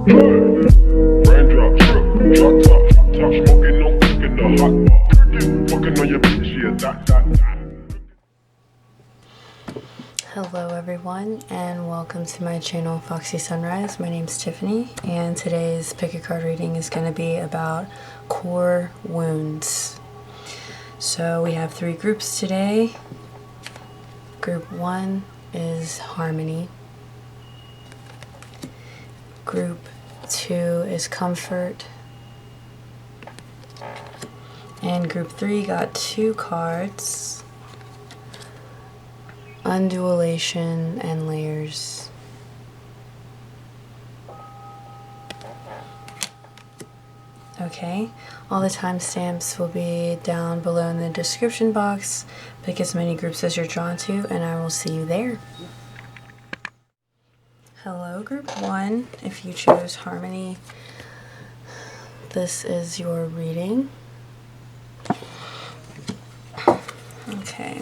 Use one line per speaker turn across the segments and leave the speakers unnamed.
Raindrop, drip, drop top, smoking, no cooking the hot pot. Fucking on your bitch, yeah, that.
Hello everyone, and welcome to my channel Foxy Sunrise. My name's Tiffany, and today's pick a card reading is going to be about core wounds. So we have 3 groups today. Group 1 is harmony. Group 2 is comfort. And group 3 got 2 cards: undulation and layers. Okay, all the timestamps will be down below in the description box. Pick as many groups as you're drawn to, and I will see you there. Hello, group 1. If you chose harmony, this is your reading. Okay.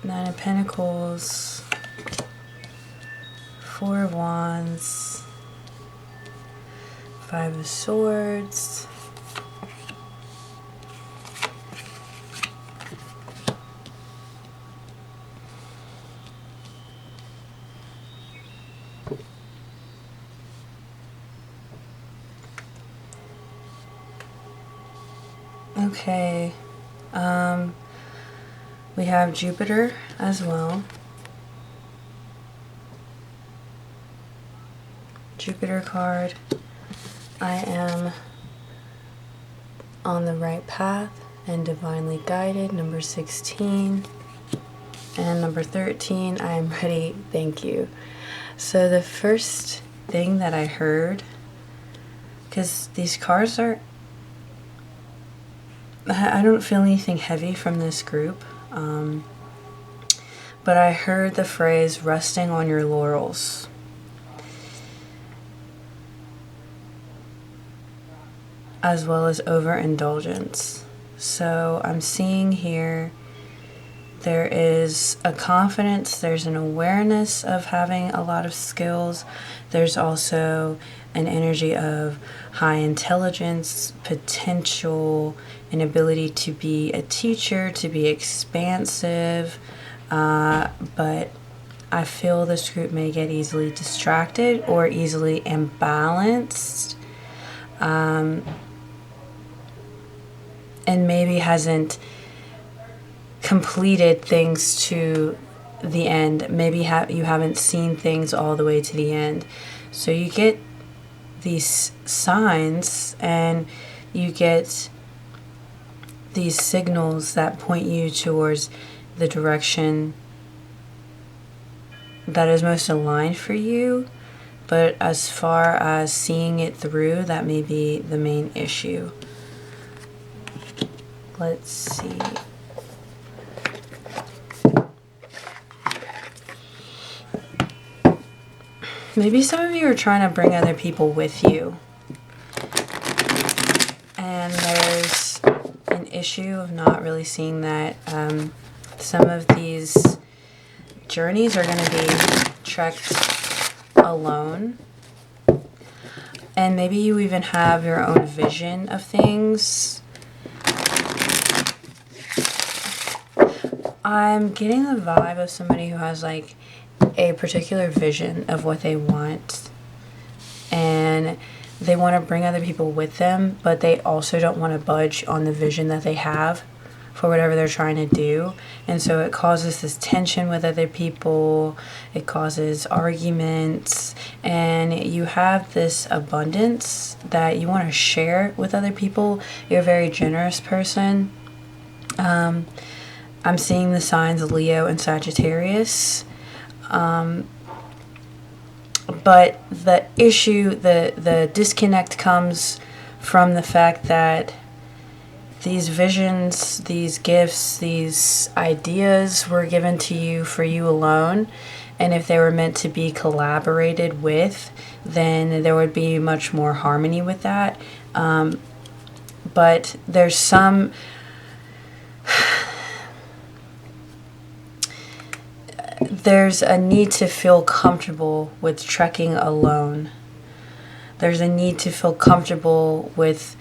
9 of Pentacles, 4 of Wands, 5 of Swords, okay, we have Jupiter as well. Jupiter card. I am on the right path and divinely guided, number 16. And number 13, I am ready, thank you. So the first thing that I heard, because these cards are, I don't feel anything heavy from this group, but I heard the phrase resting on your laurels. As well as overindulgence. So I'm seeing here there is a confidence, there's an awareness of having a lot of skills. There's also an energy of high intelligence, potential, an ability to be a teacher, to be expansive, but I feel this group may get easily distracted or easily imbalanced. And maybe hasn't completed things to the end. Maybe you haven't seen things all the way to the end. So you get these signs and you get these signals that point you towards the direction that is most aligned for you. But as far as seeing it through, that may be the main issue. Let's see. Maybe some of you are trying to bring other people with you. And there's an issue of not really seeing that. Some of these journeys are going to be trekked alone. And maybe you even have your own vision of things. I'm getting the vibe of somebody who has like a particular vision of what they want, and they want to bring other people with them, but they also don't want to budge on the vision that they have for whatever they're trying to do. And so it causes this tension with other people, it causes arguments, and you have this abundance that you want to share with other people. You're a very generous person. I'm seeing the signs of Leo and Sagittarius. But the issue, the disconnect comes from the fact that these visions, these gifts, these ideas were given to you for you alone. And if they were meant to be collaborated with, then there would be much more harmony with that. But there's some there's a need to feel comfortable with trekking alone. There's a need to feel comfortable with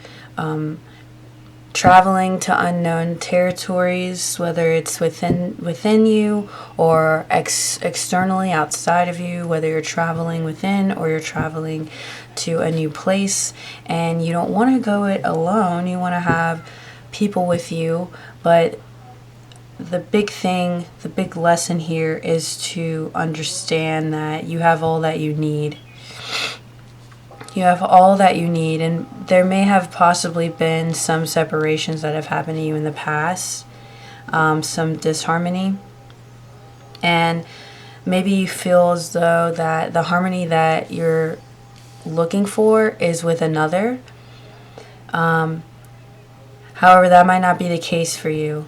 traveling to unknown territories, whether it's within you or externally outside of you, whether you're traveling within or you're traveling to a new place, and you don't want to go it alone. You want to have people with you, but the big lesson here is to understand that you have all that you need. You have all that you need, and there may have possibly been some separations that have happened to you in the past, some disharmony, and maybe you feel as though that the harmony that you're looking for is with another. However, that might not be the case for you.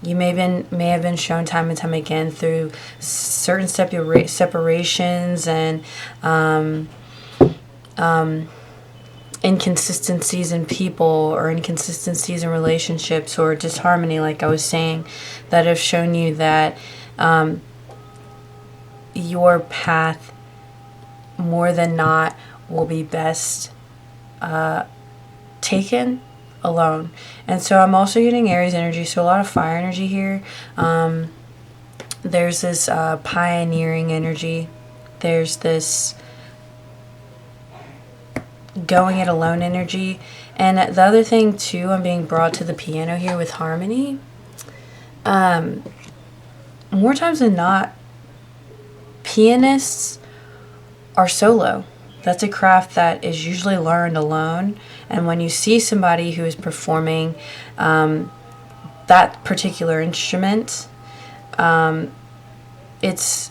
You may have been shown time and time again through certain separations and inconsistencies in people or inconsistencies in relationships or disharmony, like I was saying, that have shown you that your path more than not will be best taken alone. And so I'm also getting Aries energy, so a lot of fire energy here. There's this pioneering energy. There's this going it alone energy. And the other thing too, I'm being brought to the piano here with harmony. More times than not, pianists are solo. That's a craft that is usually learned alone. And when you see somebody who is performing that particular instrument, it's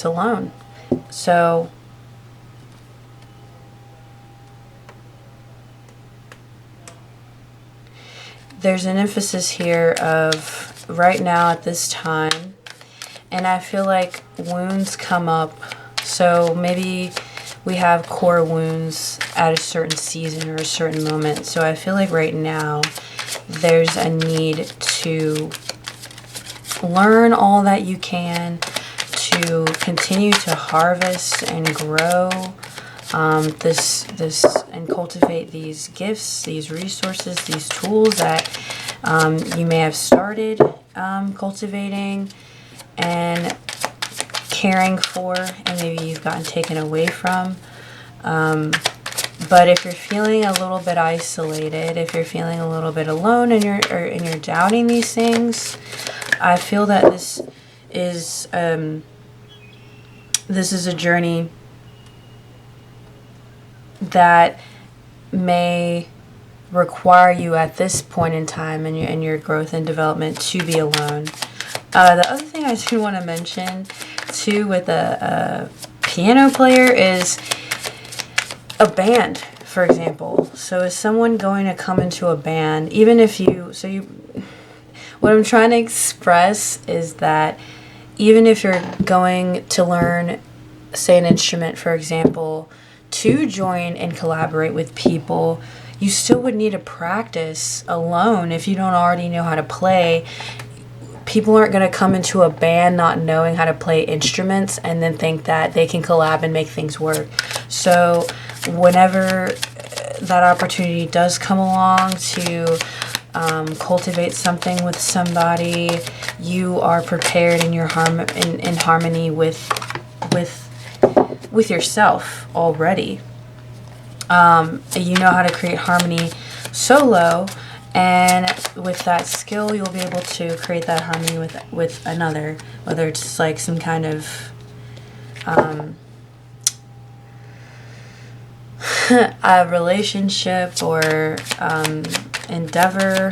alone. So there's an emphasis here of right now at this time, and I feel like wounds come up. So maybe we have core wounds at a certain season or a certain moment. So I feel like right now there's a need to learn all that you can, to continue to harvest and grow this and cultivate these gifts, these resources, these tools that you may have started cultivating and caring for, and maybe you've gotten taken away from. But if you're feeling a little bit isolated, if you're feeling a little bit alone and you're doubting these things, I feel that this is a journey that may require you at this point in time in your growth and development to be alone. The other thing I do want to mention too with a piano player is a band, for example. So is someone going to come into a band, even if what I'm trying to express is that even if you're going to learn, say, an instrument, for example, to join and collaborate with people, you still would need to practice alone if you don't already know how to play. People aren't going to come into a band not knowing how to play instruments and then think that they can collab and make things work. So whenever that opportunity does come along to cultivate something with somebody, you are prepared and you're in harmony with yourself already. You know how to create harmony solo, and with that skill you'll be able to create that harmony with another, whether it's like some kind of a relationship or endeavor.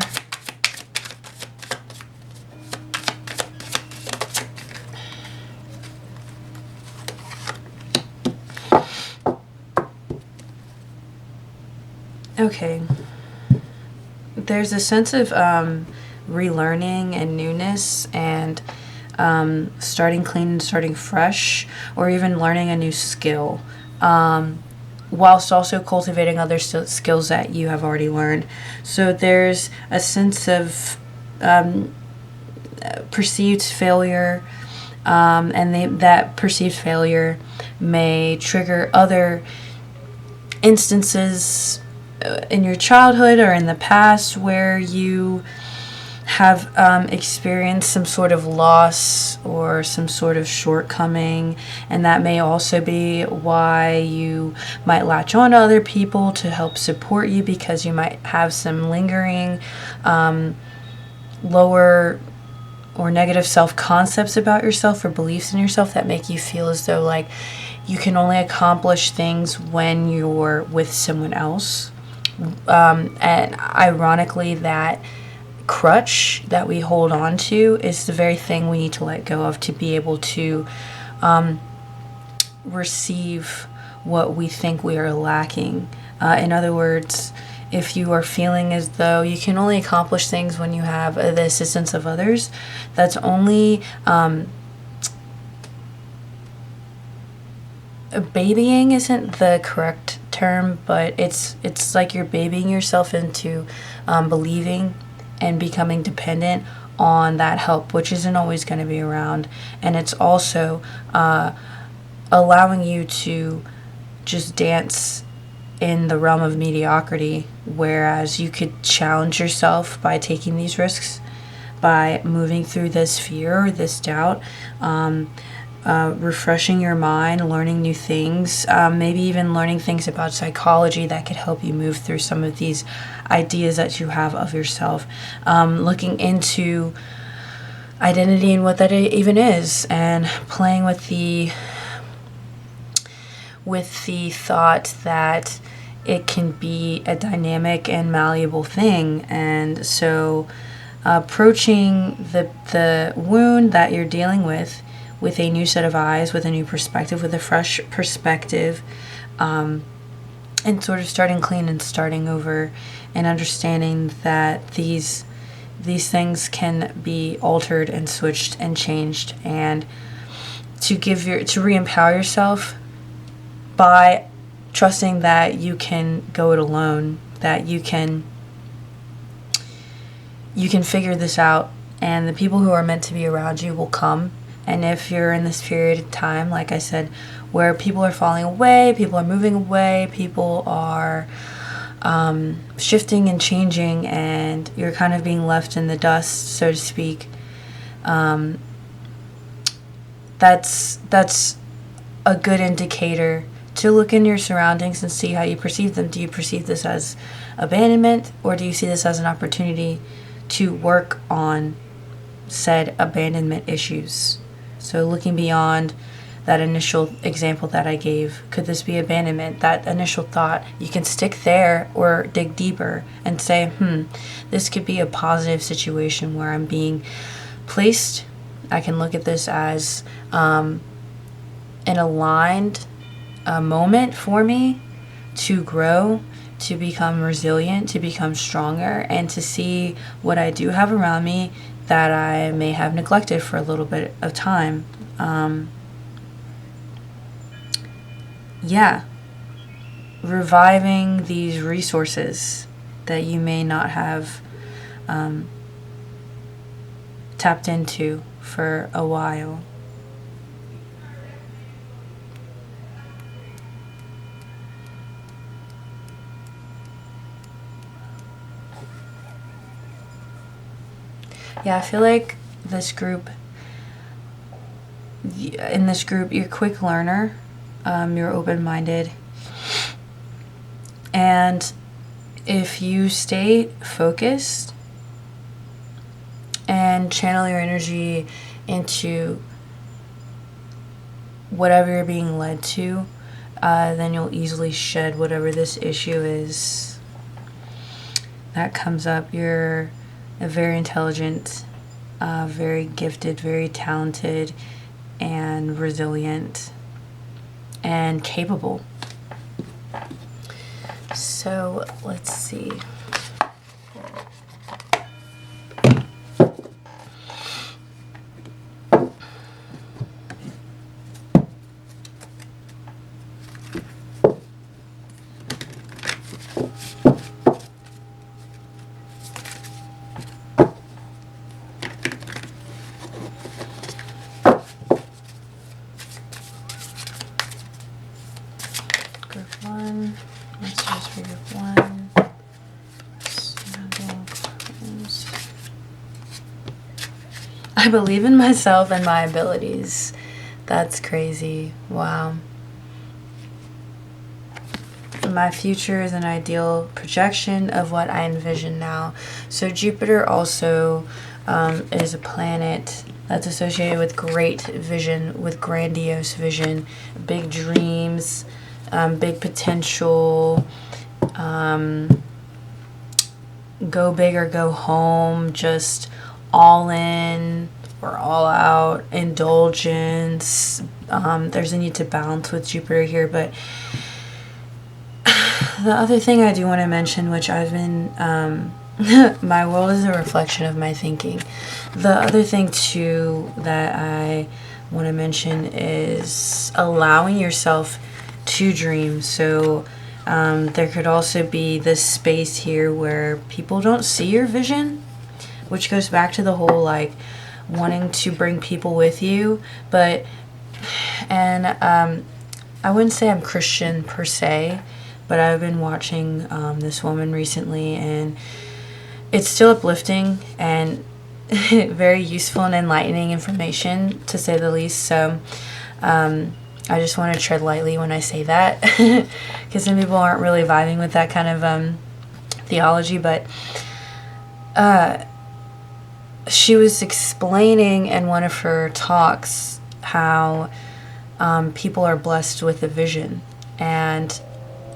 Okay. There's a sense of relearning and newness and starting clean and starting fresh, or even learning a new skill, whilst also cultivating other skills that you have already learned. So there's a sense of perceived failure, and that perceived failure may trigger other instances in your childhood or in the past where you have experienced some sort of loss or some sort of shortcoming, and that may also be why you might latch on to other people to help support you, because you might have some lingering lower or negative self-concepts about yourself or beliefs in yourself that make you feel as though like you can only accomplish things when you're with someone else. And ironically, that crutch that we hold on to is the very thing we need to let go of to be able to receive what we think we are lacking. In other words, if you are feeling as though you can only accomplish things when you have the assistance of others, that's only babying isn't the correct term, but it's like you're babying yourself into believing and becoming dependent on that help, which isn't always going to be around. And it's also allowing you to just dance in the realm of mediocrity, whereas you could challenge yourself by taking these risks, by moving through this fear or this doubt, refreshing your mind, learning new things, maybe even learning things about psychology that could help you move through some of these ideas that you have of yourself, looking into identity and what that even is, and playing with the thought that it can be a dynamic and malleable thing. And so approaching the wound that you're dealing with a new set of eyes, with a new perspective, with a fresh perspective, and sort of starting clean and starting over, and understanding that these things can be altered and switched and changed, and to re-empower yourself by trusting that you can go it alone, that you can figure this out, and the people who are meant to be around you will come. And if you're in this period of time, like I said, where people are falling away, people are moving away, people are shifting and changing, and you're kind of being left in the dust, so to speak, that's a good indicator to look in your surroundings and see how you perceive them. Do you perceive this as abandonment, or do you see this as an opportunity to work on said abandonment issues? So looking beyond that initial example that I gave, could this be abandonment? That initial thought, you can stick there or dig deeper and say, this could be a positive situation where I'm being placed. I can look at this as an aligned moment for me to grow, to become resilient, to become stronger, and to see what I do have around me that I may have neglected for a little bit of time. Reviving these resources that you may not have tapped into for a while. I feel like in this group, you're a quick learner, you're open-minded, and if you stay focused and channel your energy into whatever you're being led to, then you'll easily shed whatever this issue is that comes up. You're a very intelligent, very gifted, very talented, and resilient, and capable. So let's see. I believe in myself and my abilities. That's crazy. Wow. My future is an ideal projection of what I envision now. So Jupiter also is a planet that's associated with great vision, with grandiose vision, big dreams, big potential, go big or go home, just all in or all out, indulgence. There's a need to balance with Jupiter here, but the other thing I do want to mention, which I've been, my world is a reflection of my thinking. The other thing too that I want to mention is allowing yourself to dream. So there could also be this space here where people don't see your vision, which goes back to the whole like wanting to bring people with you. But, and I wouldn't say I'm Christian per se, but I've been watching this woman recently, and it's still uplifting and very useful and enlightening information, to say the least. So I just want to tread lightly when I say that, because some people aren't really vibing with that kind of theology. But she was explaining in one of her talks how people are blessed with a vision, and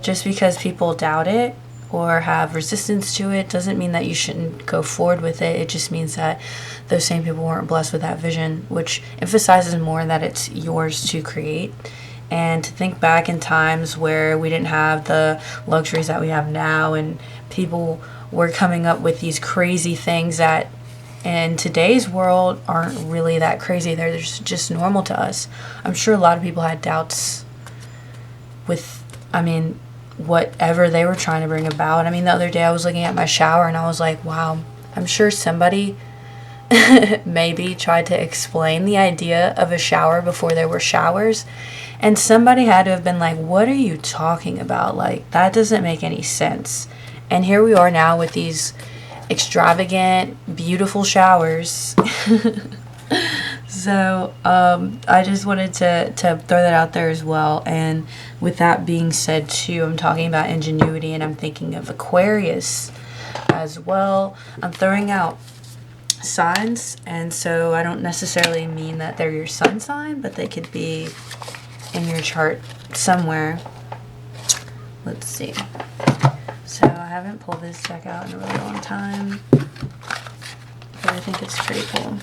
just because people doubt it or have resistance to it doesn't mean that you shouldn't go forward with it. It just means that those same people weren't blessed with that vision, which emphasizes more that it's yours to create. And to think back in times where we didn't have the luxuries that we have now, and people were coming up with these crazy things that in today's world aren't really that crazy. They're just normal to us. I'm sure a lot of people had doubts with, whatever they were trying to bring about. The other day I was looking at my shower and I was like, wow, I'm sure somebody maybe tried to explain the idea of a shower before there were showers. And somebody had to have been like, what are you talking about? Like, that doesn't make any sense. And here we are now with these extravagant, beautiful showers. So I just wanted to throw that out there as well. And with that being said too, I'm talking about ingenuity, and I'm thinking of Aquarius as well. I'm throwing out signs, and so I don't necessarily mean that they're your sun sign, but they could be in your chart somewhere. Let's see. So I haven't pulled this deck out in a really long time, but I think it's pretty cool.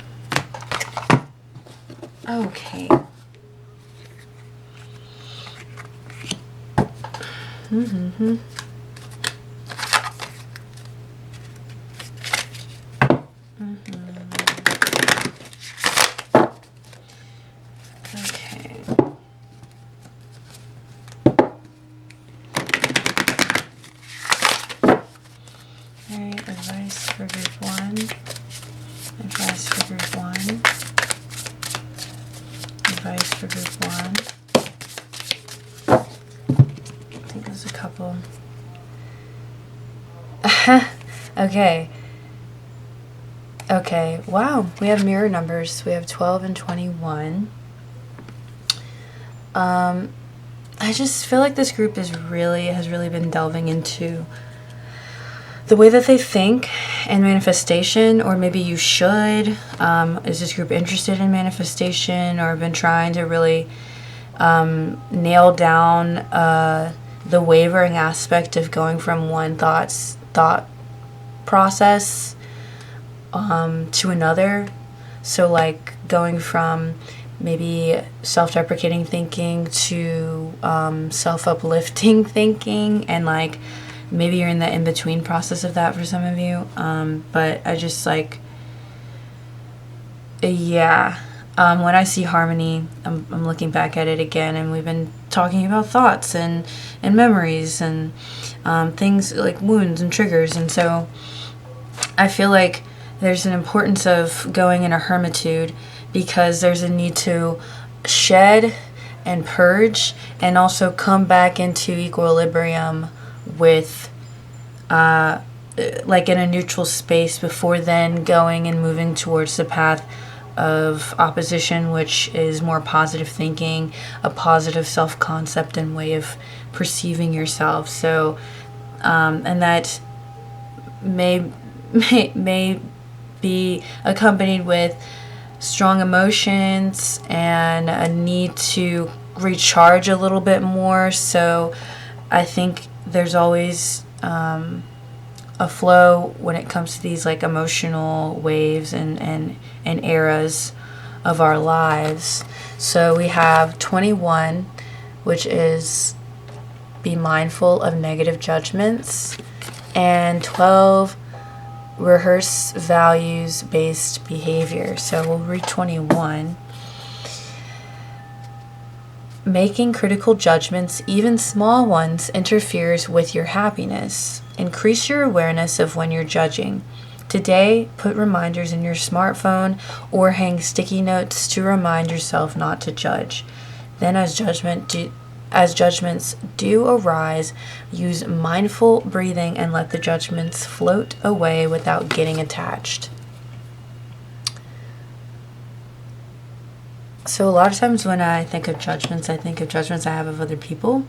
Okay. Mm-hmm. Okay. Alright, advice for group 1. Advice for group 1. Advice for group 1. I think there's a couple. Okay, wow, we have mirror numbers. We have 12 and 21. I just feel like this group has really been delving into the way that they think and manifestation, or maybe you should. Is this group interested in manifestation, or been trying to really nail down the wavering aspect of going from one thought process to another? So like going from maybe self-deprecating thinking to self-uplifting thinking, and like maybe you're in the in-between process of that for some of you. But I just like, when I see harmony, I'm looking back at it again, and we've been talking about thoughts and memories and things like wounds and triggers. And so I feel like there's an importance of going in a hermitude, because there's a need to shed and purge and also come back into equilibrium with like in a neutral space before then going and moving towards the path of opposition, which is more positive thinking, a positive self-concept and way of perceiving yourself. So, and that may be accompanied with strong emotions and a need to recharge a little bit more. So I think there's always a flow when it comes to these like emotional waves and eras of our lives. So we have 21, which is be mindful of negative judgments, and 12, rehearse values-based behavior. So we'll read 21. Making critical judgments, even small ones, interferes with your happiness. Increase your awareness of when you're judging. Today, put reminders in your smartphone or hang sticky notes to remind yourself not to judge. Then as judgments do arise, use mindful breathing and let the judgments float away without getting attached. So a lot of times when I think of judgments I have of other people.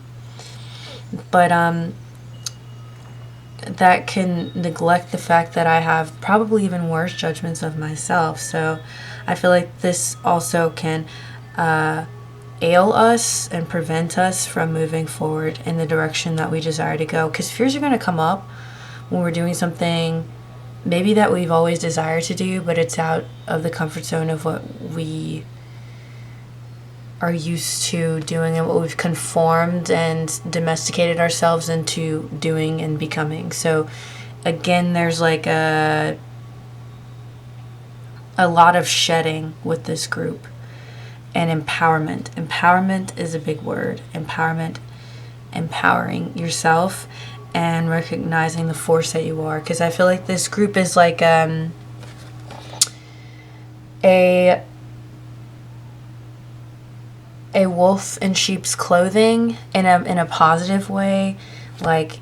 But that can neglect the fact that I have probably even worse judgments of myself. So I feel like this also can ail us and prevent us from moving forward in the direction that we desire to go. Because fears are going to come up when we're doing something maybe that we've always desired to do, but it's out of the comfort zone of what we are used to doing and what we've conformed and domesticated ourselves into doing and becoming. So again, there's like a lot of shedding with this group. And empowerment. Empowerment is a big word. Empowerment, empowering yourself and recognizing the force that you are. Because I feel like this group is like a wolf in sheep's clothing in a positive way, like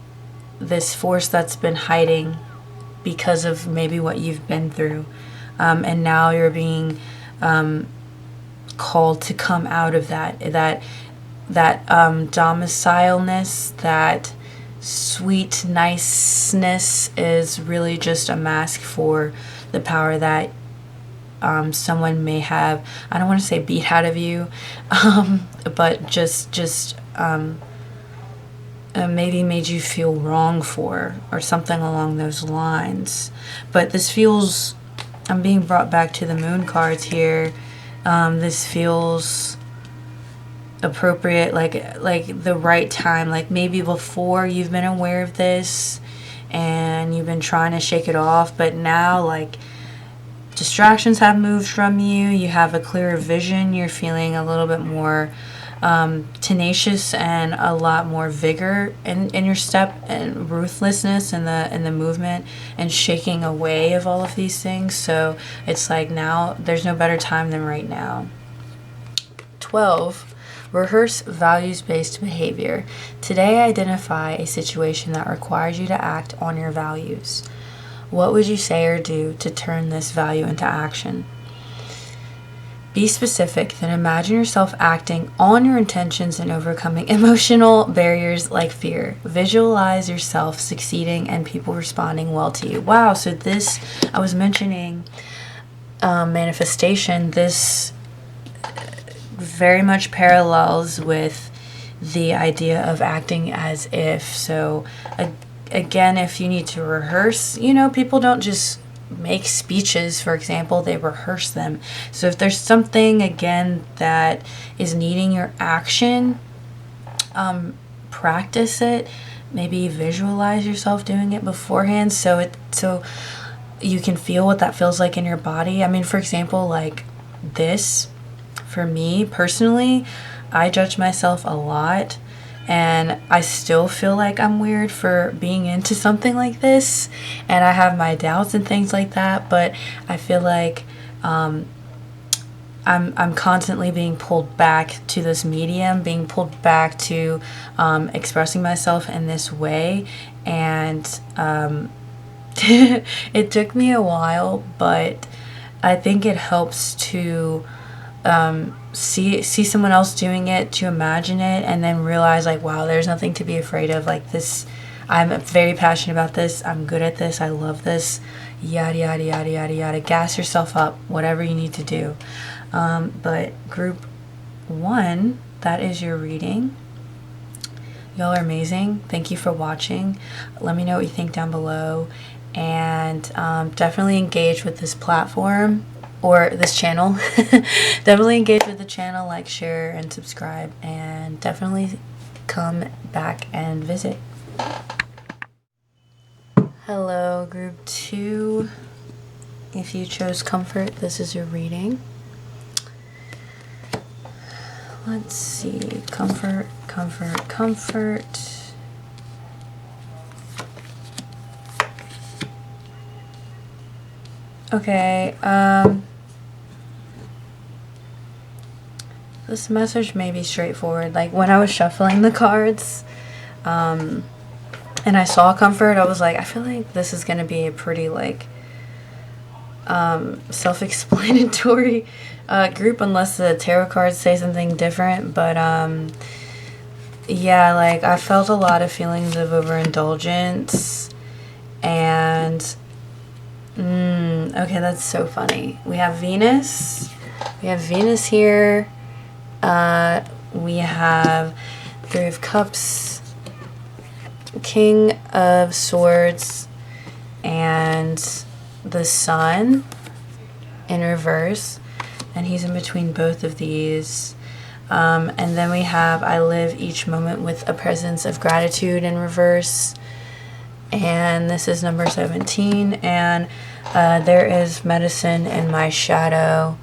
this force that's been hiding because of maybe what you've been through, and now you're being called to come out of that domicileness, that sweet niceness is really just a mask for the power that someone may have, I don't want to say beat out of you, but just maybe made you feel wrong for, or something along those lines. But this feels, I'm being brought back to the moon cards here. This feels appropriate, like the right time, like maybe before you've been aware of this and you've been trying to shake it off, but now like distractions have moved from you, you have a clearer vision, you're feeling a little bit more tenacious and a lot more vigor in your step and ruthlessness in the movement and shaking away of all of these things. So it's like now there's no better time than right now. 12. Rehearse values-based behavior. Today identify a situation that requires you to act on your values. What would you say or do to turn this value into action? Be specific, then imagine yourself acting on your intentions and overcoming emotional barriers like fear. Visualize yourself succeeding and people responding well to you. Wow, so this, I was mentioning manifestation, this very much parallels with the idea of acting as if. So again, if you need to rehearse, people don't just make speeches, for example, they rehearse them. So if there's something, again, that is needing your action, practice it. Maybe visualize yourself doing it beforehand so you can feel what that feels like in your body. I mean, for example, like this, for me personally, I judge myself a lot. And I still feel like I'm weird for being into something like this. And I have my doubts and things like that. But I feel like I'm constantly being pulled back to this medium, being pulled back to expressing myself in this way. And it took me a while, but I think it helps to see someone else doing it, to imagine it, and then realize like, wow, there's nothing to be afraid of. Like this, I'm very passionate about this. I'm good at this. I love this. Yada yada yada yada yada. Gas yourself up. Whatever you need to do. But group 1, that is your reading. Y'all are amazing. Thank you for watching. Let me know what you think down below, and definitely engage with this platform or this channel. Definitely engage with the channel, like, share, and subscribe, and definitely come back and visit. Hello, group 2. If you chose comfort, this is your reading. Let's see. Comfort, comfort, comfort. Okay, this message may be straightforward. Like, when I was shuffling the cards, and I saw comfort, I was like, I feel like this is gonna be a pretty, like, self-explanatory group, unless the tarot cards say something different. But yeah, like, I felt a lot of feelings of overindulgence, and okay, that's so funny. We have Venus. We have Venus here. We have 3 of Cups, King of Swords, and the Sun in reverse. And he's in between both of these. And then we have I live each moment with a presence of gratitude in reverse. And this is number 17. And there is medicine in my shadow,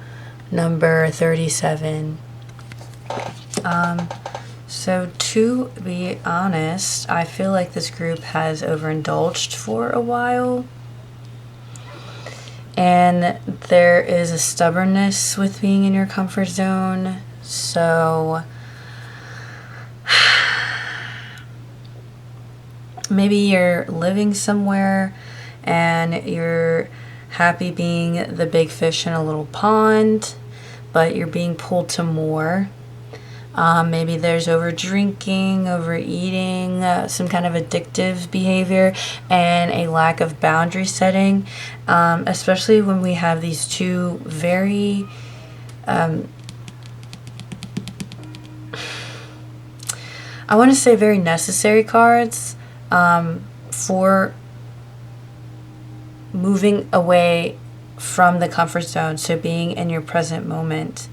number 37. So to be honest, I feel like this group has overindulged for a while. And there is a stubbornness with being in your comfort zone. So maybe you're living somewhere and you're happy being the big fish in a little pond, but you're being pulled to more. Maybe there's over drinking, overeating, some kind of addictive behavior, and a lack of boundary setting, especially when we have these 2 very I want to say very necessary cards for moving away from the comfort zone, so being in your present moment.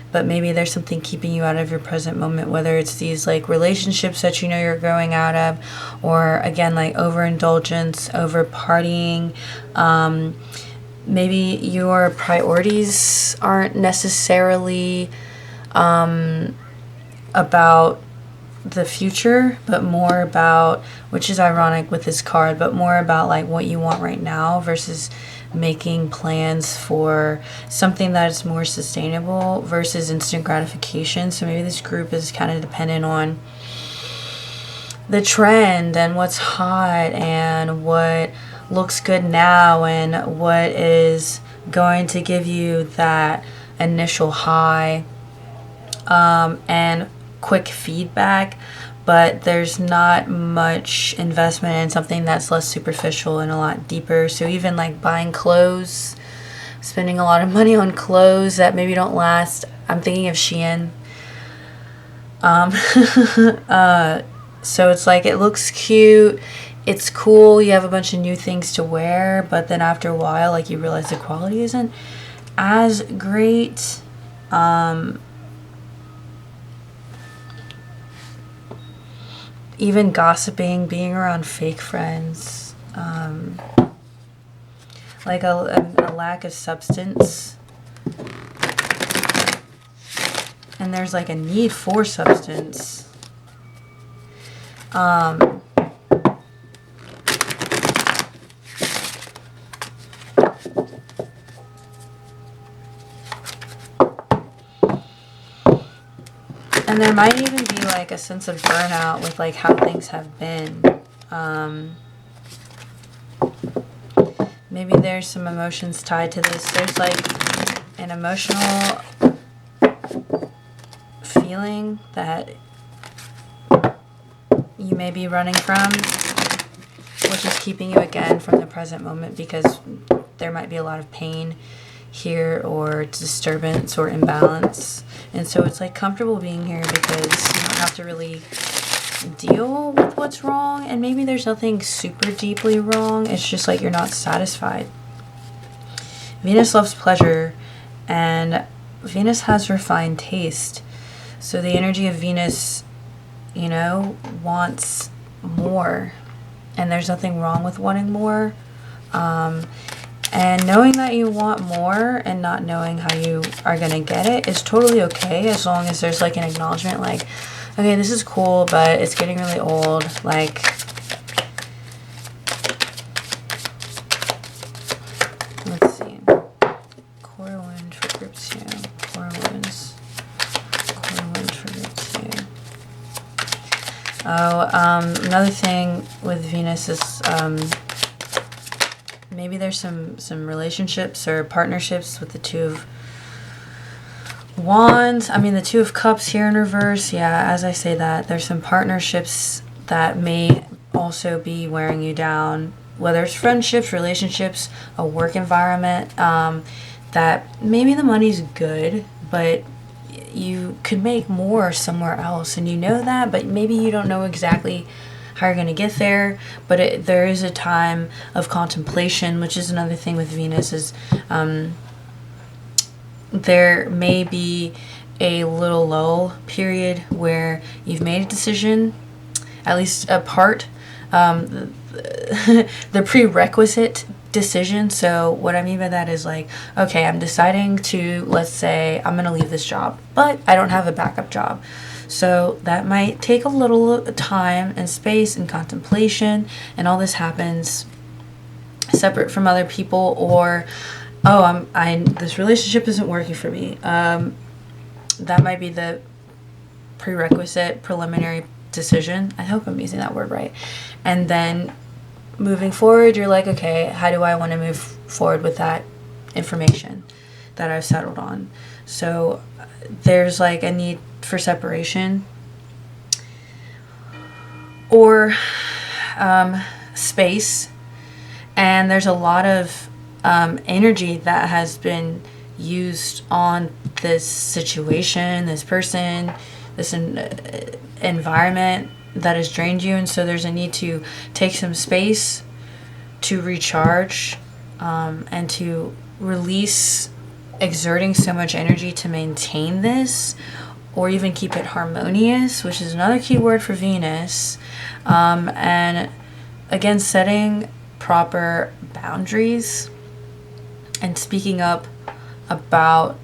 But maybe there's something keeping you out of your present moment, whether it's these like relationships that you know you're growing out of, or again, like overindulgence, over partying. Maybe your priorities aren't necessarily about the future, but more about, which is ironic with this card, but more about like what you want right now versus making plans for something that is more sustainable versus instant gratification. So maybe this group is kind of dependent on the trend and what's hot and what looks good now and what is going to give you that initial high and quick feedback, but there's not much investment in something that's less superficial and a lot deeper. So even like buying clothes, spending a lot of money on clothes that maybe don't last. I'm thinking of Shein. So it's like, it looks cute, it's cool, you have a bunch of new things to wear, but then after a while, like, you realize the quality isn't as great. Even gossiping, being around fake friends, like a lack of substance. And there's like a need for substance. And there might even be like a sense of burnout with like how things have been. maybe there's some emotions tied to this. There's like an emotional feeling that you may be running from, which is keeping you again from the present moment, because there might be a lot of pain here or disturbance or imbalance. And so it's like comfortable being here because you don't have to really deal with what's wrong, and maybe there's nothing super deeply wrong, it's just like you're not satisfied. Venus loves pleasure, and Venus has refined taste. So the energy of Venus, you know, wants more, and there's nothing wrong with wanting more. And knowing that you want more and not knowing how you are going to get it is totally okay, as long as there's like an acknowledgement, like, okay, this is cool, but it's getting really old. Like, let's see. Core wind for group 2. Core winds. Core wind for group 2. Oh, another thing with Venus is maybe there's some relationships or partnerships with the Two of Wands. I mean, the Two of Cups here in reverse. Yeah, as I say that, there's some partnerships that may also be wearing you down, whether it's friendships, relationships, a work environment, that maybe the money's good, but you could make more somewhere else, and you know that, but maybe you don't know exactly how you're going to get there. But there is a time of contemplation, which is another thing with Venus, is there may be a little lull period where you've made a decision, at least a part, the prerequisite decision. So what I mean by that is like, okay, I'm deciding to, let's say I'm going to leave this job, but I don't have a backup job. So that might take a little time and space and contemplation, and all this happens separate from other people, or this relationship isn't working for me. That might be the prerequisite preliminary decision. I hope I'm using that word right. And then moving forward, you're like, okay, how do I want to move forward with that information that I've settled on? So there's like a need for separation or space, and there's a lot of energy that has been used on this situation, this person, this environment that has drained you, and so there's a need to take some space to recharge and to release exerting so much energy to maintain this, or even keep it harmonious, which is another key word for Venus. And again, setting proper boundaries and speaking up about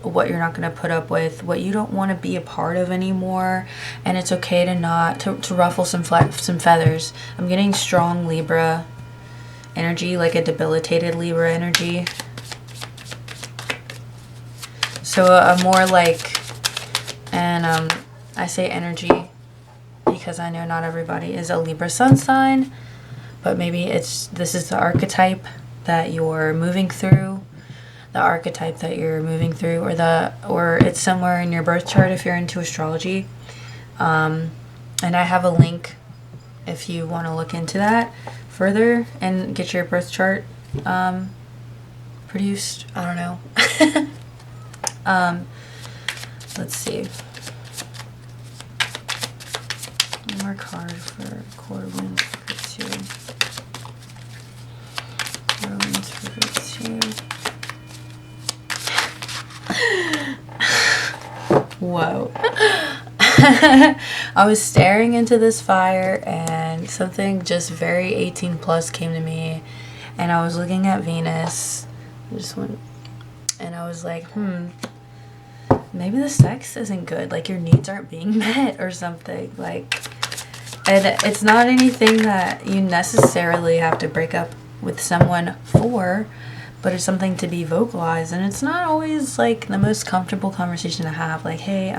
what you're not going to put up with, what you don't want to be a part of anymore. And it's okay to not to ruffle some feathers. I'm getting strong Libra energy, like a debilitated Libra energy. So a more like, and I say energy because I know not everybody is a Libra sun sign, but maybe this is the archetype that you're moving through, or it's somewhere in your birth chart if you're into astrology. And I have a link if you want to look into that further and get your birth chart produced. I don't know. Let's see. One more card for core winds for group 2. Core winds for group 2. Whoa. I was staring into this fire and something just very 18 plus came to me, and I was looking at Venus. And I was like, maybe the sex isn't good, like your needs aren't being met or something. Like, and it's not anything that you necessarily have to break up with someone for, but it's something to be vocalized. And it's not always like the most comfortable conversation to have, like, hey,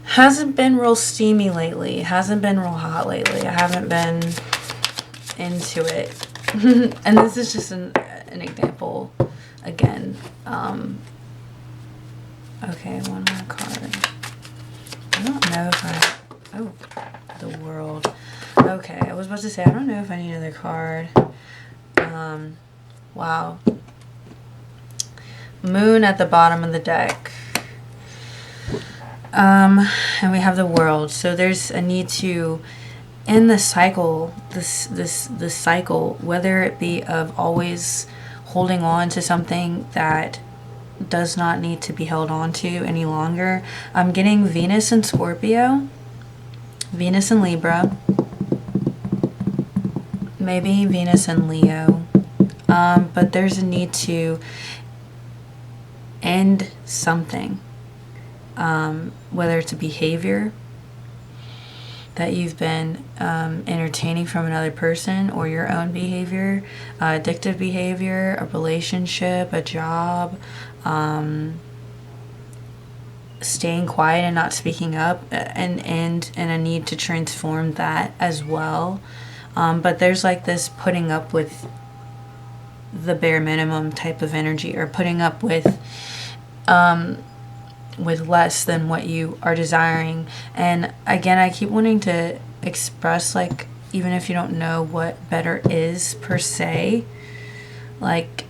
hasn't been real steamy lately, hasn't been real hot lately, I haven't been into it. And this is just an example again. Okay, one more card. I don't know if oh, the World. Okay, I was about to say, I don't know if I need another card. Wow. Moon at the bottom of the deck. And we have the World. So there's a need to end the cycle, this cycle, whether it be of always holding on to something that does not need to be held on to any longer. I'm getting Venus in Scorpio, Venus in Libra, maybe Venus in Leo. But there's a need to end something, whether it's a behavior that you've been entertaining from another person, or your own behavior, addictive behavior, a relationship, a job, staying quiet and not speaking up, and a need to transform that as well. But there's like this putting up with the bare minimum type of energy, or putting up with less than what you are desiring. And again, I keep wanting to express, like, even if you don't know what better is per se, like,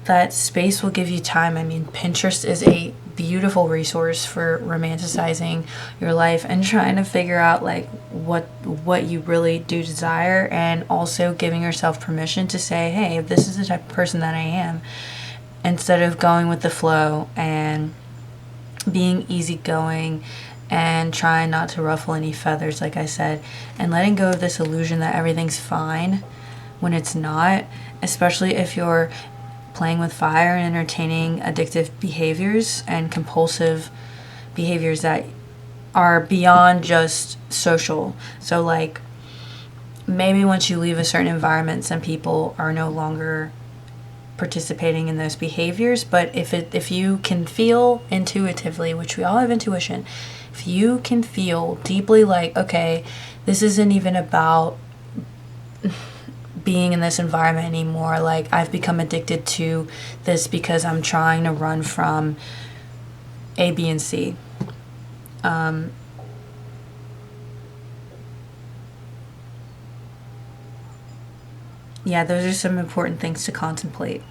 that space will give you time. I mean, Pinterest is a beautiful resource for romanticizing your life and trying to figure out like what you really do desire, and also giving yourself permission to say, hey, if this is the type of person that I am, instead of going with the flow and being easygoing and trying not to ruffle any feathers, like I said, and letting go of this illusion that everything's fine when it's not, especially if you're playing with fire and entertaining addictive behaviors and compulsive behaviors that are beyond just social. So like, maybe once you leave a certain environment, some people are no longer participating in those behaviors. But if you can feel intuitively, which we all have intuition, if you can feel deeply like, okay, this isn't even about being in this environment anymore, like I've become addicted to this because I'm trying to run from A, B, and C. Yeah, those are some important things to contemplate.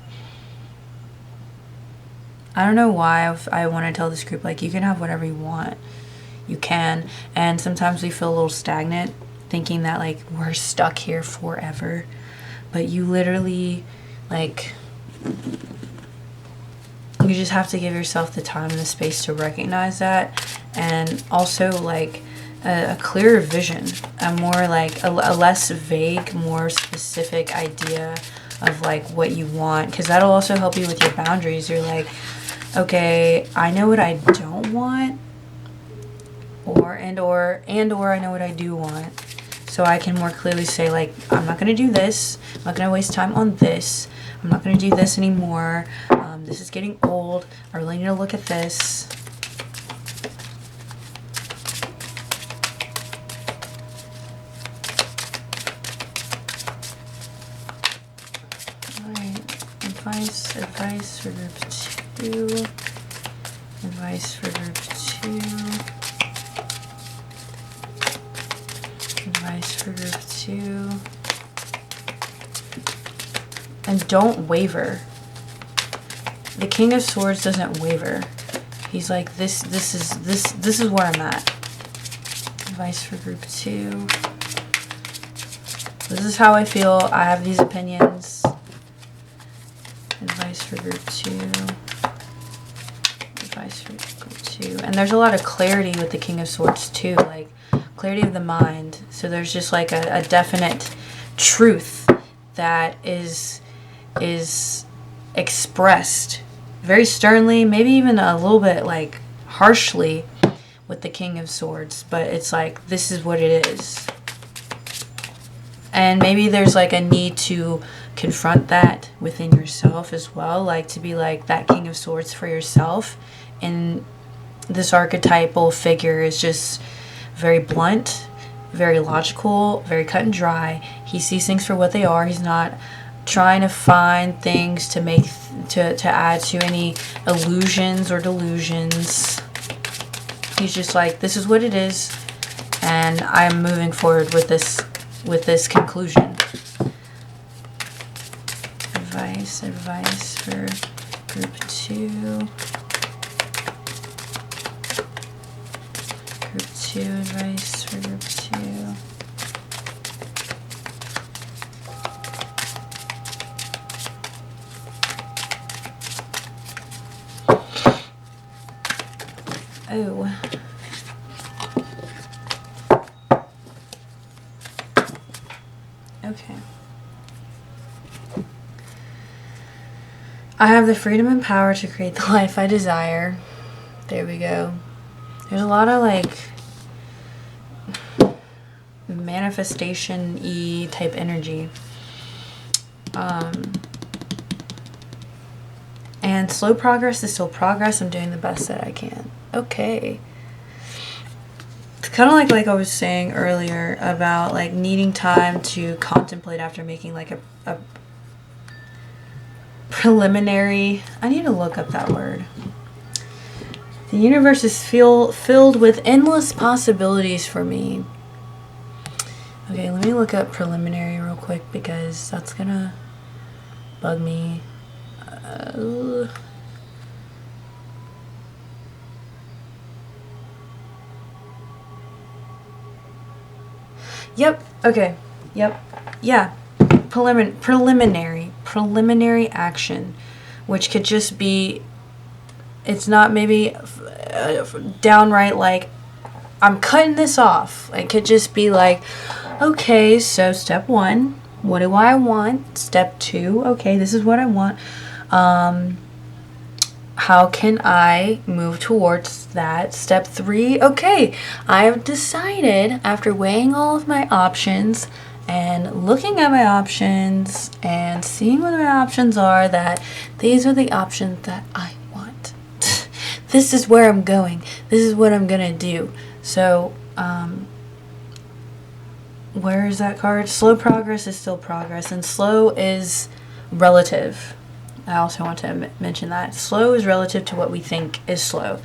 I don't know why I want to tell this group, like, you can have whatever you want. You can. And sometimes we feel a little stagnant, thinking that, like, we're stuck here forever. But you literally, like, you just have to give yourself the time and the space to recognize that. And also, like, a clearer vision, a more, like, a less vague, more specific idea of, like, what you want. Because that'll also help you with your boundaries. You're like, okay, I know what I don't want, or I know what I do want. So I can more clearly say, like, I'm not going to do this. I'm not going to waste time on this. I'm not going to do this anymore. This is getting old. I really need to look at this. Alright, advice for group 2. Advice for group 2. Advice for group 2. And don't waver. The King of Swords doesn't waver. He's like, this is where I'm at. Advice for group 2. This is how I feel. I have these opinions. Advice for group 2. Advice for group 2. And there's a lot of clarity with the King of Swords too, like clarity of the mind. So there's just like a definite truth that is expressed very sternly, maybe even a little bit like harshly with the King of Swords, but it's like, this is what it is. And maybe there's like a need to confront that within yourself as well, like to be like that King of Swords for yourself. And this archetypal figure is just very blunt, very logical, very cut and dry. He sees things for what they are. He's not trying to find things to make to add to any illusions or delusions. He's just like, this is what it is, and I'm moving forward with this conclusion. Advice for group 2. Group 2 advice for group 2. Oh. Okay. I have the freedom and power to create the life I desire. There we go. There's a lot of like manifestation-y type energy. And slow progress is still progress. I'm doing the best that I can. Okay. It's kind of like I was saying earlier about like needing time to contemplate after making like a preliminary. I need to look up that word. The universe is filled with endless possibilities for me. Okay, let me look up preliminary real quick because that's gonna bug me. Yep. Okay. Yep. Yeah. Preliminary action, which could just be, it's not maybe downright like, I'm cutting this off. It could just be like, okay, so step 1, what do I want? Step 2, okay, this is what I want. How can I move towards that? Step 3, okay, I have decided after weighing all of my options and looking at my options and seeing what my options are, that these are the options that I want. This is where I'm going. This is what I'm gonna do. So, where is that card? Slow progress is still progress, and slow is relative. I also want to mention that. Slow is relative to what we think is slow.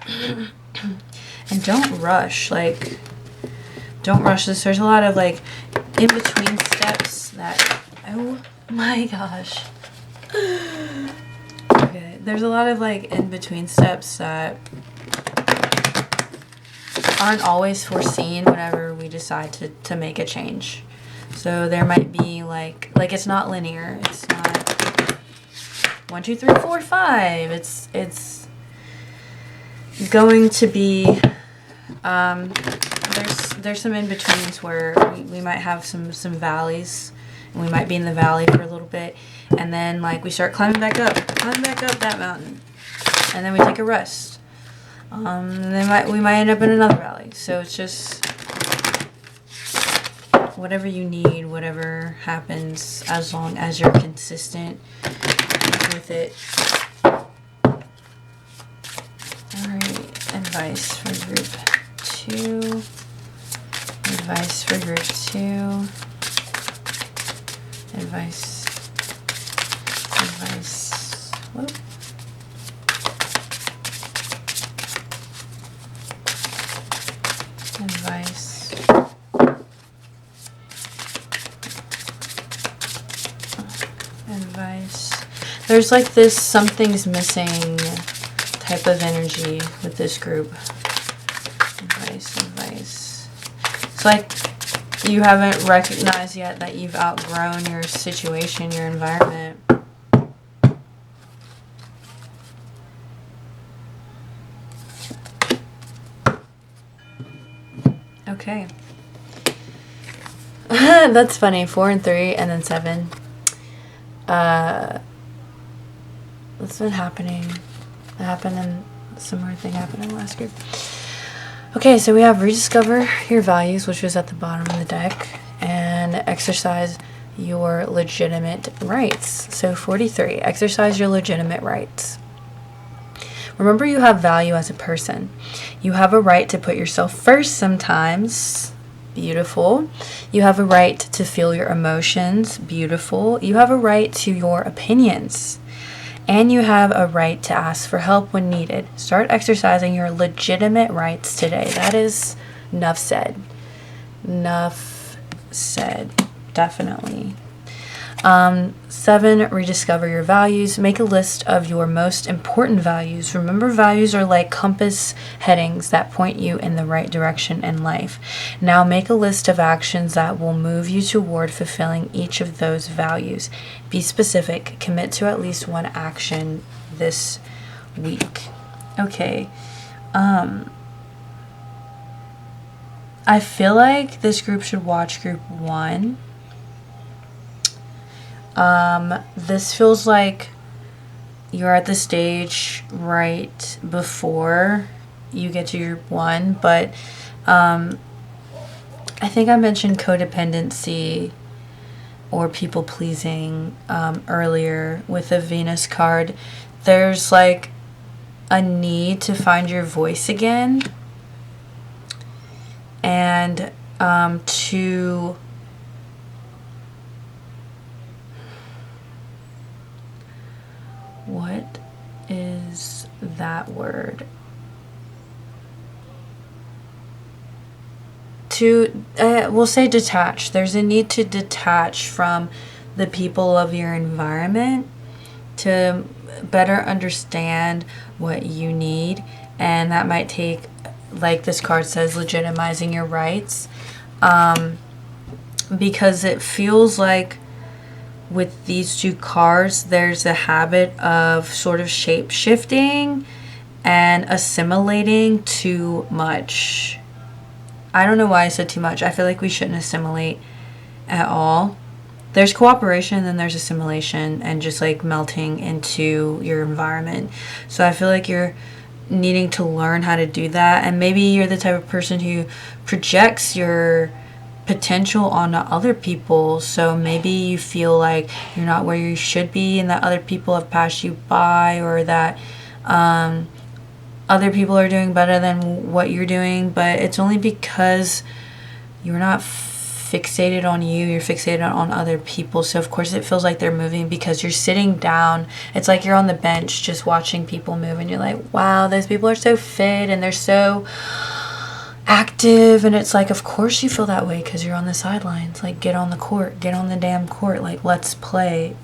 And don't rush. Like, don't rush this. There's a lot of, like, in-between steps that... Oh, my gosh. Okay. There's a lot of, like, in-between steps that aren't always foreseen whenever we decide to make a change. So there might be, like it's not linear. It's not 1, 2, 3, 4, 5. It's going to be... There's some in-betweens where we might have some valleys, and we might be in the valley for a little bit, and then like we start climbing back up that mountain, and then we take a rest, and then we might end up in another valley. So it's just whatever you need, whatever happens, as long as you're consistent with it. Alright, advice for group 2. Advice for group 2. Advice. Whoop. Advice. Advice. There's like this something's missing type of energy with this group. Advice. It's like you haven't recognized yet that you've outgrown your situation, your environment. Okay. That's funny. 4 and 3 and then 7. What's been happening? That happened in similar thing happened in the last group. Okay, so we have rediscover your values, which was at the bottom of the deck, and exercise your legitimate rights. So 43, exercise your legitimate rights. Remember, you have value as a person. You have a right to put yourself first sometimes, Beautiful. You have a right to feel your emotions. Beautiful. You have a right to your opinions. And you have a right to ask for help when needed. Start exercising your legitimate rights today. That is enough said. Enough said. Definitely. 7, rediscover your values. Make a list of your most important values. Remember, values are like compass headings that point you in the right direction in life. Now make a list of actions that will move you toward fulfilling each of those values. Be specific. Commit to at least one action this week. Okay. I feel like this group should watch group 1. This feels like you're at the stage right before you get to group 1, but I think I mentioned codependency or people pleasing earlier with the Venus card. There's like a need to find your voice again and to what is that word? To, we'll say detach. There's a need to detach from the people of your environment to better understand what you need. And that might take, like this card says, legitimizing your rights. Because it feels like with these 2 cards, there's a habit of sort of shape shifting and assimilating too much. I don't know why I said too much. I feel like we shouldn't assimilate at all. There's cooperation and then there's assimilation and just like melting into your environment. So I feel like you're needing to learn how to do that. And maybe you're the type of person who projects your potential on other people, so maybe you feel like you're not where you should be and that other people have passed you by, or that other people are doing better than what you're doing, but it's only because you're not fixated on you, you're fixated on other people. So of course it feels like they're moving because you're sitting down. It's like you're on the bench just watching people move and you're like, wow, those people are so fit and they're so active, and it's like, of course you feel that way because you're on the sidelines. Like, get on the court, get on the damn court, like, let's play.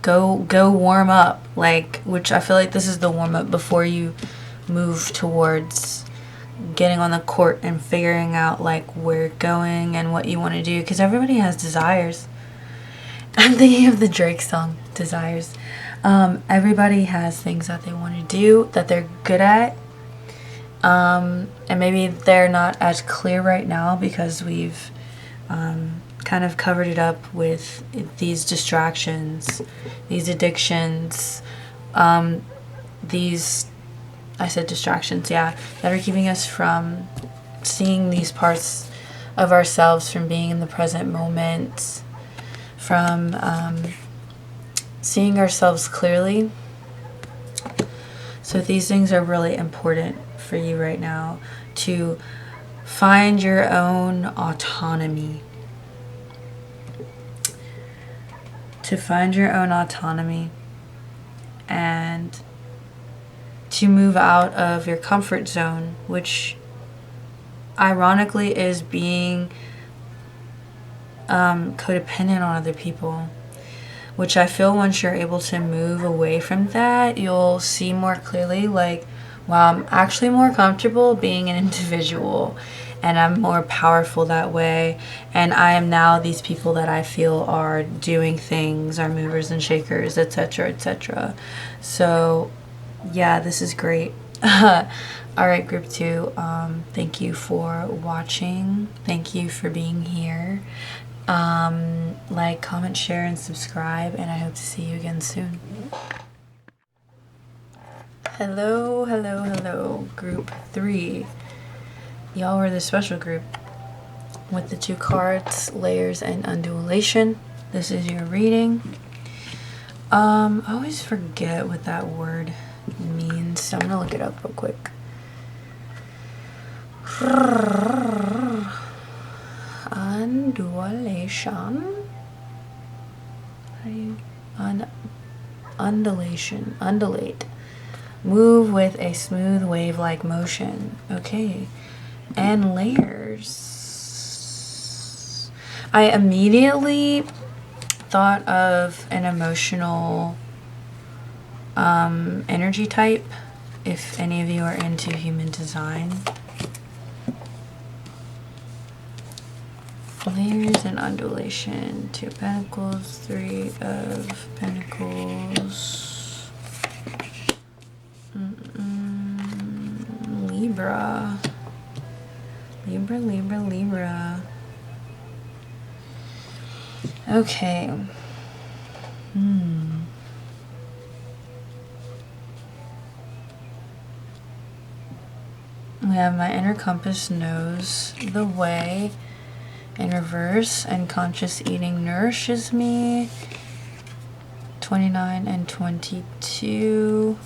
Go warm up, like, which I feel like this is the warm up before you move towards getting on the court and figuring out like where you're going and what you want to do, because everybody has desires. I'm thinking of the Drake song, Desires. Everybody has things that they want to do, that they're good at. And maybe they're not as clear right now because we've kind of covered it up with these distractions, these addictions, these, I said distractions, yeah, that are keeping us from seeing these parts of ourselves, from being in the present moment, from seeing ourselves clearly. So these things are really important for you right now, to find your own autonomy. To find your own autonomy and to move out of your comfort zone, which ironically is being codependent on other people. Which I feel once you're able to move away from that, you'll see more clearly, like, wow, I'm actually more comfortable being an individual and I'm more powerful that way. And I am now these people that I feel are doing things, are movers and shakers, etc., etc. So, yeah, this is great. All right, group 2, thank you for watching. Thank you for being here. Like, comment, share, and subscribe, and I hope to see you again soon. Hello, hello, hello, group 3. Y'all were the special group with the 2 cards, layers and undulation. This is your reading. I always forget what that word means, so I'm gonna look it up real quick. undulation. How do you undulation? Undulate. Move with a smooth wave-like motion. Okay. And layers. I immediately thought of an emotional energy type, if any of you are into human design. Layers and undulation. 2 of Pentacles, 3 of Pentacles. Libra. Libra. Okay. We have my inner compass knows the way in reverse, and conscious eating nourishes me. 29 and 22.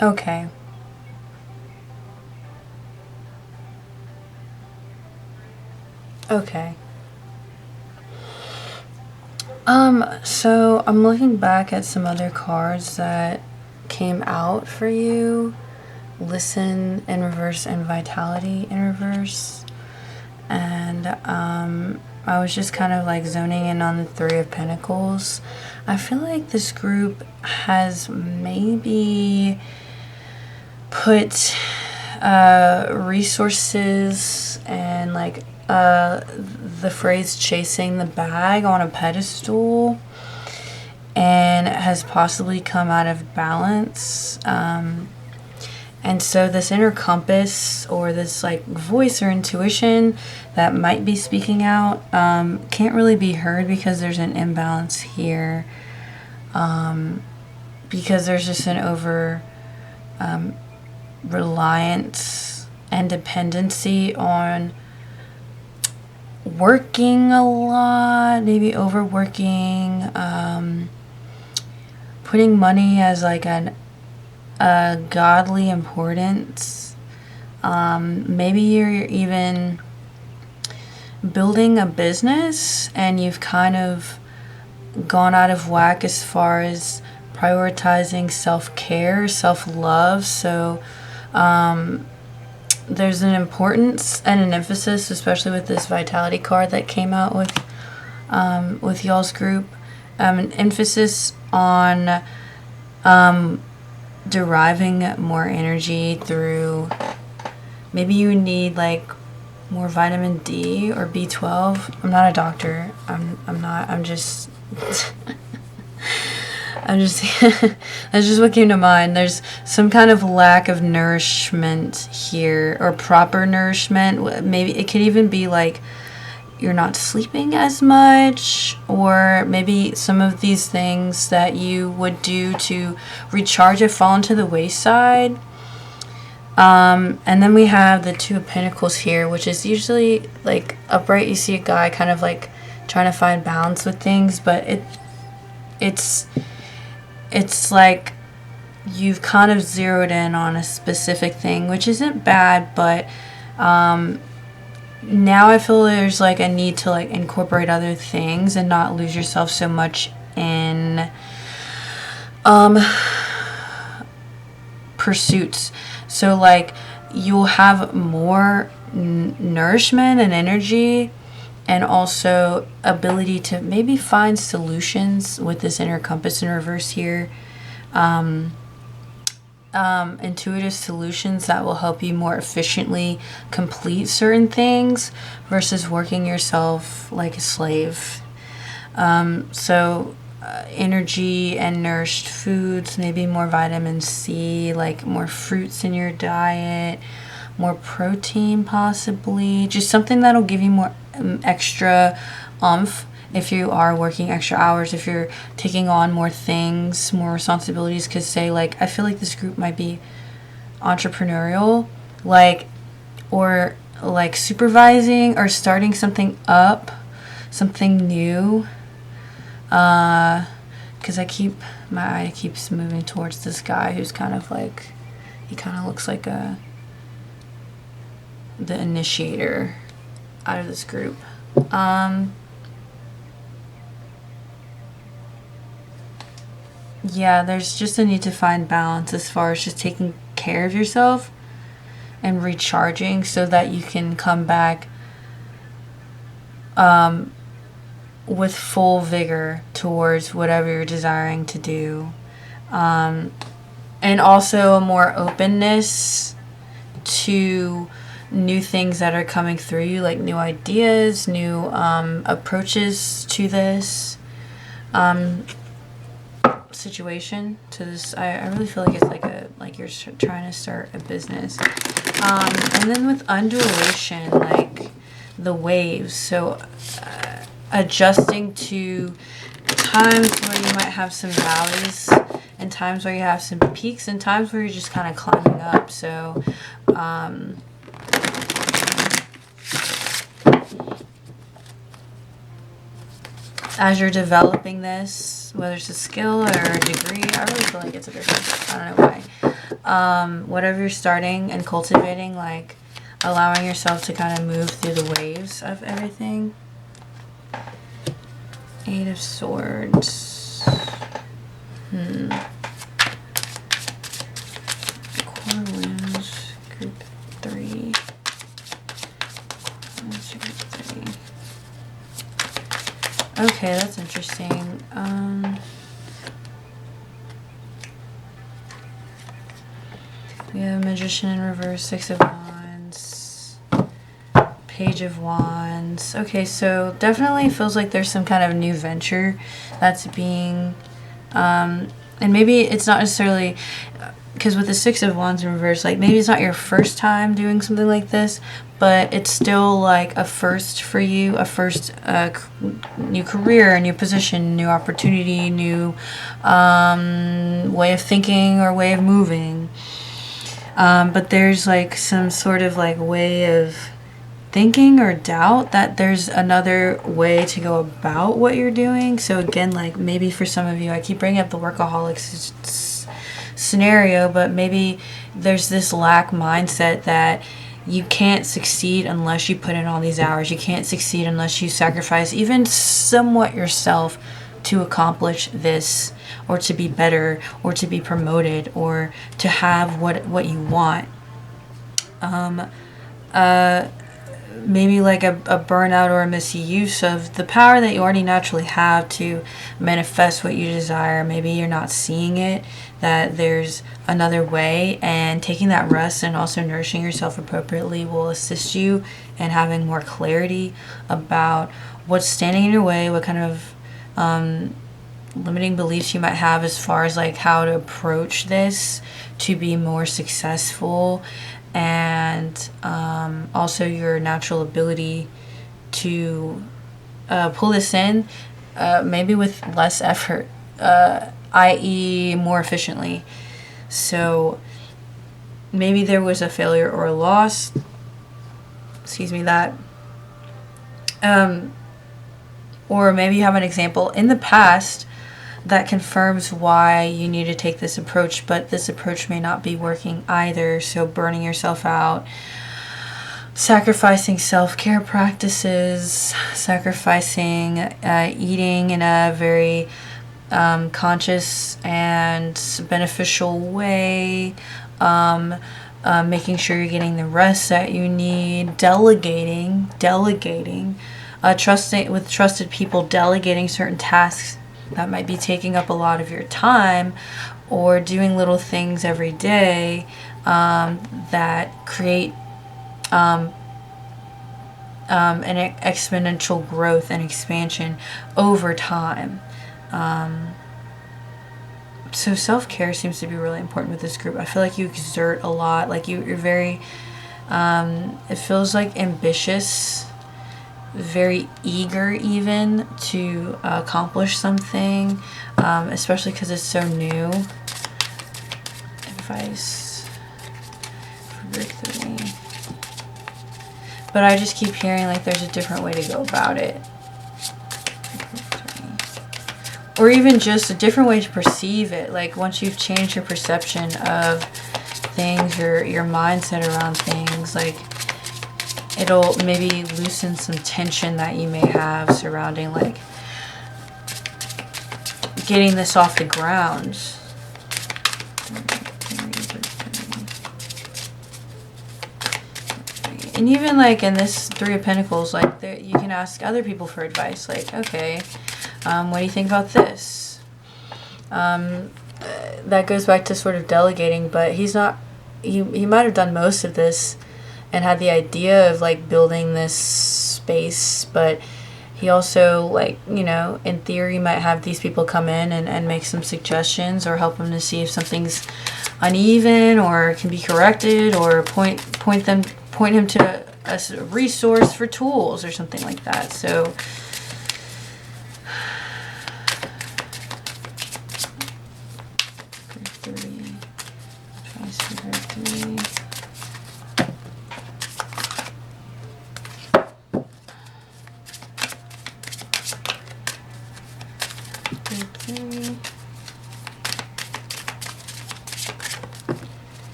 Okay. Okay. So I'm looking back at some other cards that came out for you. Listen in reverse and vitality in reverse. And I was just kind of like zoning in on the 3 of Pentacles. I feel like this group has maybe put resources and like the phrase chasing the bag on a pedestal, and has possibly come out of balance. And so this inner compass, or this like voice or intuition that might be speaking out, can't really be heard because there's an imbalance here. Because there's just an over reliance and dependency on working a lot, maybe overworking, putting money as like a godly importance. Maybe you're even building a business and you've kind of gone out of whack as far as prioritizing self-care, self-love. So there's an importance and an emphasis, especially with this vitality card that came out with y'all's group, an emphasis on deriving more energy through, maybe you need like more vitamin D or B12. I'm not a doctor. I'm just that's just what came to mind. There's some kind of lack of nourishment here, or proper nourishment. Maybe it could even be like you're not sleeping as much, or maybe some of these things that you would do to recharge have fallen to the wayside. And then we have the 2 of Pentacles here, which is usually like upright. You see a guy kind of like trying to find balance with things, but it's like you've kind of zeroed in on a specific thing, which isn't bad, but now I feel there's like a need to like incorporate other things and not lose yourself so much in pursuits. So like you'll have more nourishment and energy and also ability to maybe find solutions with this inner compass in reverse here. Intuitive solutions that will help you more efficiently complete certain things versus working yourself like a slave. Energy and nourished foods, maybe more vitamin C, like more fruits in your diet, more protein possibly, just something that'll give you more extra oomph if you are working extra hours, if you're taking on more things, more responsibilities. Because say, like, I feel like this group might be entrepreneurial, like, or like supervising or starting something up, something new. Because my eye keeps moving towards this guy who's kind of like, he kind of looks like the initiator out of this group. Yeah, there's just a need to find balance as far as just taking care of yourself and recharging so that you can come back with full vigor towards whatever you're desiring to do. And also a more openness to new things that are coming through you, like new ideas, new approaches to this situation, to this. I really feel like it's like you're trying to start a business. And then with undulation, like the waves, so adjusting to times where you might have some valleys and times where you have some peaks and times where you're just kind of climbing up. So as you're developing this, whether it's a skill or a degree, I really feel like it's a business. I don't know why. Whatever you're starting and cultivating, like allowing yourself to kind of move through the waves of everything. 8 of Swords. Core wounds, group 3. Okay, that's interesting. We have Magician in reverse, 6 of Wands, Page of Wands. Okay, so definitely feels like there's some kind of new venture that's being, and maybe it's not necessarily, because with the 6 of Wands in reverse, like maybe it's not your first time doing something like this, but it's still like a first for you, a first new career, a new position, new opportunity, new way of thinking or way of moving. But there's like some sort of like way of thinking or doubt that there's another way to go about what you're doing. So again, like maybe for some of you, I keep bringing up the workaholics scenario, but maybe there's this lack mindset that you can't succeed unless you put in all these hours. You can't succeed unless you sacrifice even somewhat yourself to accomplish this, or to be better, or to be promoted, or to have what you want. Maybe like a burnout or a misuse of the power that you already naturally have to manifest what you desire. Maybe you're not seeing it, that there's another way, and taking that rest and also nourishing yourself appropriately will assist you in having more clarity about what's standing in your way, what kind of limiting beliefs you might have as far as like how to approach this to be more successful, and also your natural ability to pull this in maybe with less effort, i.e. more efficiently. So maybe there was a failure or a loss, or maybe you have an example in the past that confirms why you need to take this approach, but this approach may not be working either. So burning yourself out, sacrificing self-care practices, sacrificing eating in a very conscious and beneficial way, making sure you're getting the rest that you need, delegating, trusting with trusted people, delegating certain tasks that might be taking up a lot of your time, or doing little things every day that create an exponential growth and expansion over time. So self-care seems to be really important with this group. I feel like you exert a lot, like you're very, it feels like ambitious, very eager even to accomplish something, especially because it's so new. Advice for group 3. But I just keep hearing like there's a different way to go about it. Or even just a different way to perceive it. Like once you've changed your perception of things, your mindset around things, like it'll maybe loosen some tension that you may have surrounding like getting this off the ground. And even like in this 3 of Pentacles, like there, you can ask other people for advice. Like, okay, what do you think about this? That goes back to sort of delegating, but he's not, he might have done most of this and had the idea of like building this space, but he also, like, you know, in theory might have these people come in and make some suggestions or help him to see if something's uneven or can be corrected, or point him to a resource for tools or something like that. So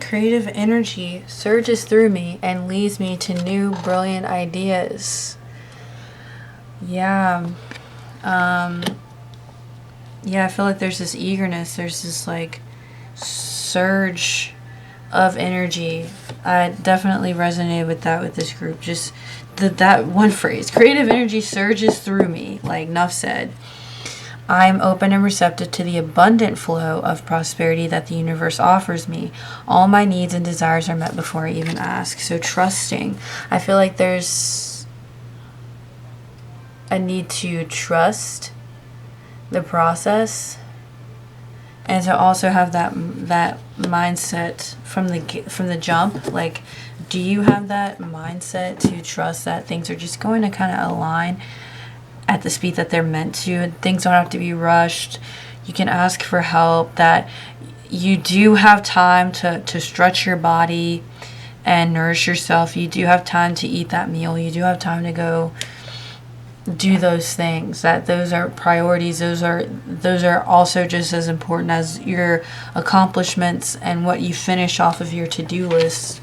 creative energy surges through me and leads me to new brilliant ideas. Yeah. Yeah, I feel like there's this eagerness, there's this like surge of energy. I definitely resonated with that with this group. Just that one phrase, creative energy surges through me, like Nuff said. I'm open and receptive to the abundant flow of prosperity that the universe offers me. All my needs and desires are met before I even ask. So trusting. I feel like there's a need to trust the process, and to also have that mindset from the jump. Like, do you have that mindset to trust that things are just going to kind of align at the speed that they're meant to, and things don't have to be rushed? You can ask for help, that you do have time to stretch your body and nourish yourself. You do have time to eat that meal. You do have time to go do those things, that those are priorities. Those are also just as important as your accomplishments and what you finish off of your to-do list.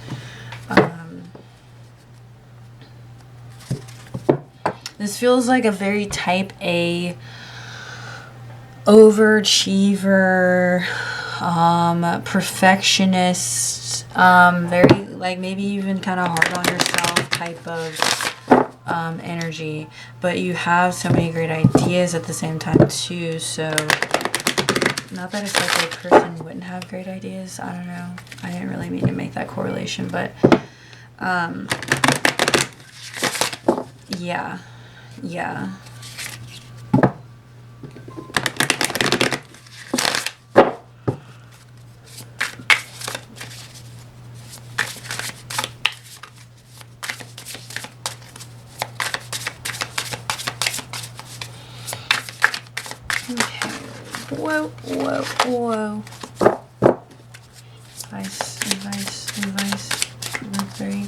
This feels like a very type A overachiever, perfectionist, very like maybe even kind of hard on yourself type of energy, but you have so many great ideas at the same time too. So not that a type A person wouldn't have great ideas, I don't know, I didn't really mean to make that correlation, but yeah. Okay. Whoa. Advice. Group 3.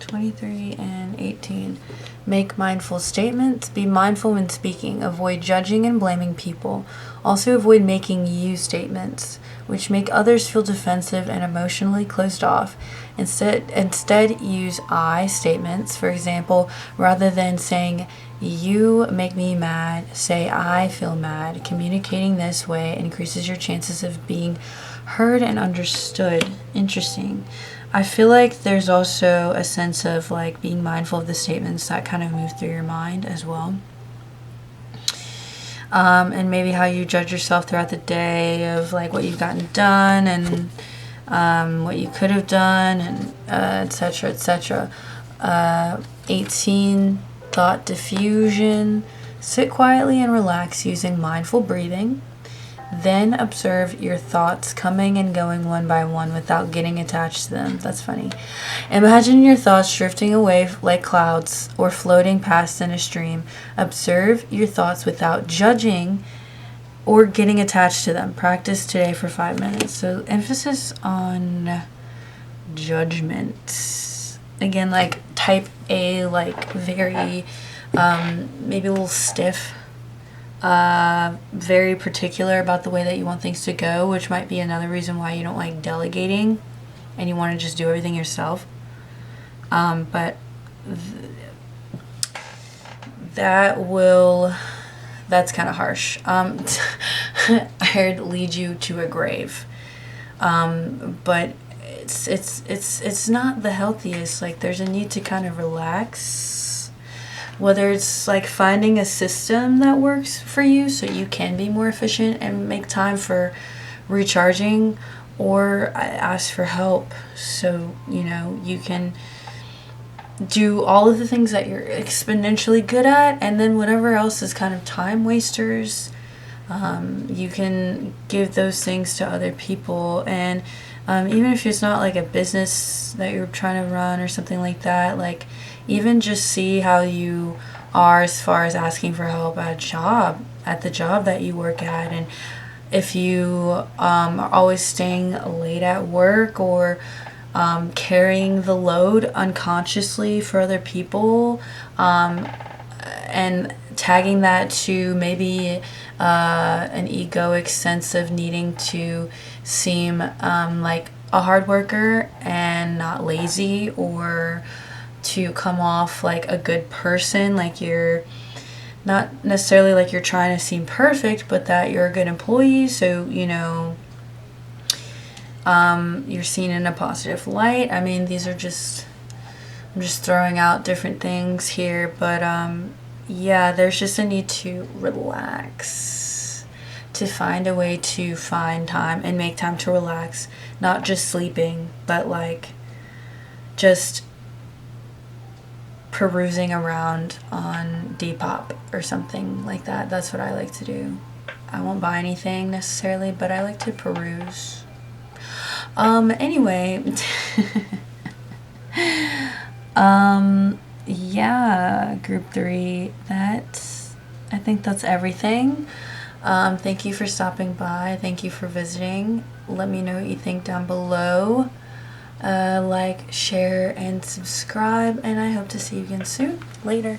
23 and 18. Make mindful statements. Be mindful when speaking. Avoid judging and blaming people. Also avoid making you statements, which make others feel defensive and emotionally closed off. Instead use I statements. For example, rather than saying, you make me mad, say, I feel mad. Communicating this way increases your chances of being heard and understood. Interesting. I feel like there's also a sense of like being mindful of the statements that kind of move through your mind as well. And maybe how you judge yourself throughout the day, of like what you've gotten done and what you could have done, and etc. etc. 18, thought diffusion. Sit quietly and relax using mindful breathing. Then observe your thoughts coming and going one by one without getting attached to them. That's funny. Imagine your thoughts drifting away like clouds or floating past in a stream. Observe your thoughts without judging or getting attached to them. Practice today for 5 minutes. So emphasis on judgment. Again, like type A, like very, maybe a little stiff. Very particular about the way that you want things to go, which might be another reason why you don't like delegating and you want to just do everything yourself. But that's kind of harsh. I heard lead you to a grave. But it's not the healthiest. Like there's a need to kind of relax. Whether it's like finding a system that works for you so you can be more efficient and make time for recharging, or ask for help so you can do all of the things that you're exponentially good at, and then whatever else is kind of time wasters, you can give those things to other people. And even if it's not like a business that you're trying to run or something like that, like even just see how you are as far as asking for help at the job that you work at. And if you are always staying late at work, or carrying the load unconsciously for other people, and tagging that to maybe an egoic sense of needing to seem like a hard worker and not lazy, or to come off like a good person, like you're not necessarily like you're trying to seem perfect, but that you're a good employee, so you're seen in a positive light. I mean, I'm just throwing out different things here, but yeah, there's just a need to relax, to find a way to find time and make time to relax, not just sleeping, but like just perusing around on Depop or something like that. That's what I like to do. I won't buy anything necessarily, but I like to peruse. Anyway, yeah, group 3, I think that's everything. Thank you for stopping by. Thank you for visiting. Let me know what you think down below. Like, share, and subscribe, and I hope to see you again soon. Later.